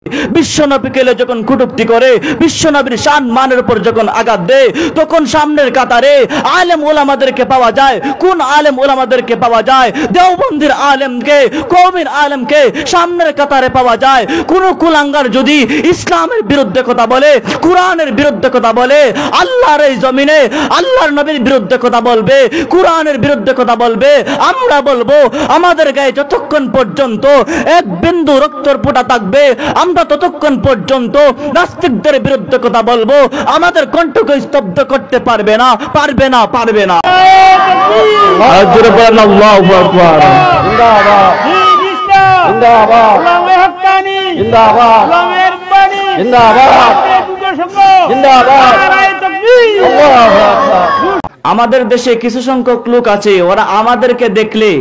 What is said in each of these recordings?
বিশ্বনবীকে যখন কটূক্তি করে, বিশ্বনবীর শান মানের উপর যখন আঘাত দেয়, তখন সামনের কাতারে আলেম ওলামাদেরকে পাওয়া যায়। কোন আলেম ওলামাদেরকে পাওয়া যায়? দেওবন্দির আলেমকে, কওমের আলেমকে সামনের কাতারে পাওয়া যায়। কোন কুলাঙ্গার যদি ইসলামের বিরুদ্ধে কথা বলে, কোরআনের বিরুদ্ধে কথা বলে, আল্লাহর এই জমিনে আল্লাহর নবীর বিরুদ্ধে কথা বলবে, কোরআনের বিরুদ্ধে কথা বলবে, আমরা বলবো আমাদের গায়ে যতক্ষণ পর্যন্ত এক বিন্দু রক্তর ফোঁটা থাকবে, আমরা ততক্ষণ পর্যন্ত নাস্তিকদের বিরুদ্ধে কথা বলবো। আমাদের কণ্ঠকে স্তব্ধ করতে পারবে না, পারবে না, পারবে না। জোরে বলেন আল্লাহু আকবার। জিন্দাবাদ জিন্দাবাদ জিন্দাবাদ জিন্দাবাদ জিন্দাবাদ। আল্লাহু আকবার। আমাদের দেশে কিছু সংখ্যক লোক আছে, ওরা আমাদেরকে দেখলে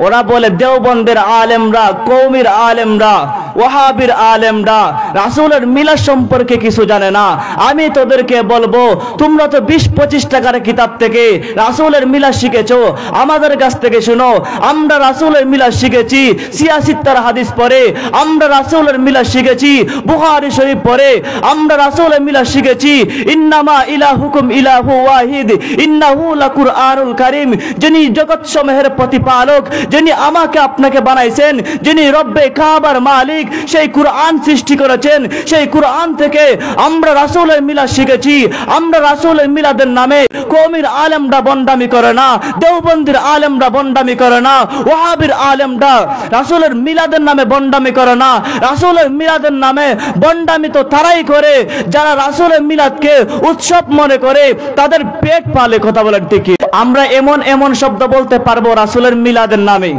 ওরা বলে দেওবন্দের আলেমরা, কওমের আলেমরা, ওয়াহাবির আলেমরা রাসূলের মিলাদ সম্পর্কে কিছু জানে না। আমি তোদেরকে বলবো, তোমরা তো 20-25 টাকার কিতাব থেকে রাসূলের মিলাদ শিখেছো, আমাদের কাছ থেকে শুনো। আমরা রাসূলের মিলাদ শিখেছি 86 হাদিস পড়ে, আমরা রাসূলের মিলাদ শিখেছি বুখারী শরীফ পড়ে, আমরা রাসূলের মিলাদ শিখেছি ইন্নামা ইলাহুকুম ইলাহু ওয়াহিদ ইন্নাহু লাকুরআনুল কারীম। যিনি জগৎ সমূহের প্রতিপালক, যিনি আমাকে আপনাকে বানাইছেন, যিনি রব্বে কাবার মালিক, সেই কুরআন সৃষ্টি করেছেন, সেই কুরআন থেকে আমরা রাসূলের মিলাদ শিখেছি। আমরা রাসূলের মিলাদের নামে কওমের আলেমরা বন্ডামি করে না, দেওবন্দির আলেমরা বন্ডামি করে না, ওয়াহাবির আলেমরা রাসূলের মিলাদের নামে বন্ডামি করে না। রাসূলের মিলাদের নামে বন্ডামি তো তারাই করে যারা রাসূলের মিলাদকে উৎসব মনে করে, তাদের পেট পালে। কথা বলার ঠিকই। আমরা এমন এমন শব্দ বলতে পারবো রাসূলের মিলাদের নামে,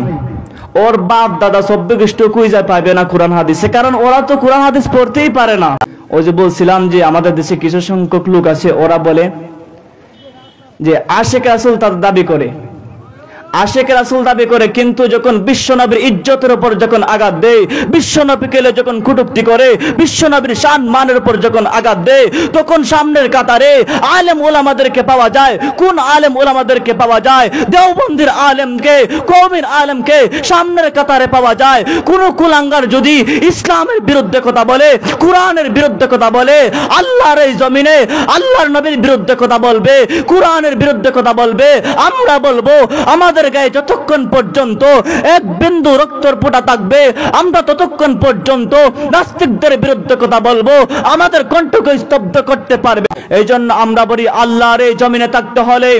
ওর বাপ দাদা সব্যকৃষ্ট কুইজা পাবে না কোরআন হাদিসে, কারণ ওরা তো কোরআন হাদিস পড়তেই পারে না। ওই যে বলছিলাম যে আমাদের দেশে কিছু সংখ্যক লোক আছে, ওরা বলে যে আশিক রাসূল তার দাবি করে, আশিক রাসূল দাবি করে, কিন্তু যখন বিশ্বনবীর ইজ্জতের উপর যখন আঘাত দেয়, বিশ্বনবীকে যখন কটূক্তি করে, বিশ্বনবীর শান মানের উপর যখন আঘাত দেয়, তখন সামনের কাতারে আলেম ওলামাদেরকে পাওয়া যায়। কোন আলেম ওলামাদেরকে পাওয়া যায়? দেওবন্দির আলেমকে, কওমের আলেমকে সামনের কাতারে পাওয়া যায়। কোন কুলাঙ্গার যদি ইসলামের বিরুদ্ধে কথা বলে, কোরআনের বিরুদ্ধে কথা বলে, আল্লাহর এই জমিনে আল্লাহর নবীর বিরুদ্ধে কথা বলবে, কোরআনের বিরুদ্ধে কথা বলবে, আমরা বলবো আমাদের গায়ে যতক্ষণ পর্যন্ত এক বিন্দু রক্তর ফোঁটা থাকবে, আমরা ততক্ষণ পর্যন্ত নাস্তিকদের বিরুদ্ধে কথা বলবো। আমাদের কণ্ঠকে স্তব্ধ করতে পারবে। এই জন্য আমরা বলি, আল্লাহর এই জমিনে থাকতে হলে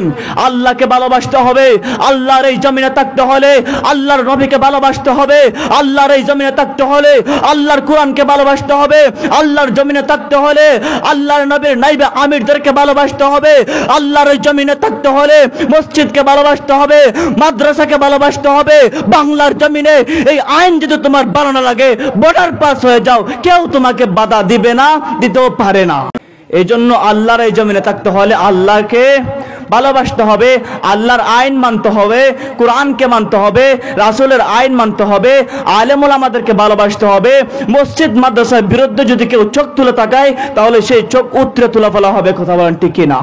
আল্লাহকে ভালোবাসতে হবে, আল্লাহর এই জমিনে থাকতে হলে আল্লাহর নবীকে ভালোবাসতে হবে, আল্লাহর এই জমিনে থাকতে হলে আল্লাহর কোরআনকে ভালোবাসতে হবে, আল্লাহর জমিনে থাকতে হলে আল্লাহর নবীর নাইবে আমিরদেরকে ভালোবাসতে হবে, আল্লাহর এই জমিনে থাকতে হলে মসজিদকে ভালোবাসতে হবে, মাদ্রাসাকে ভালোবাসতে হবে। বাংলার জমিনে এই আইন যদি তোমার ভালো না লাগে, বর্ডার পাস হয়ে যাও, কেউ তোমাকে বাধা দিবে না, দিতেও পারে না। এই জন্য আল্লাহর এই জমিনে থাকতে হলে আল্লাহকে ভালোবাসতে হবে, আল্লাহর আইন মানতে হবে, কোরআনকে মানতে হবে, রাসূলের আইন মানতে হবে, আলেম ওলামাদেরকে ভালোবাসতে হবে। মসজিদ মাদ্রাসার বিরুদ্ধে যদি কেউ চোখ তুলে তাকায়, তাহলে সেই চোখ উত্তরে তুলে ফেলা হবে। কথা বলেন ঠিক কিনা?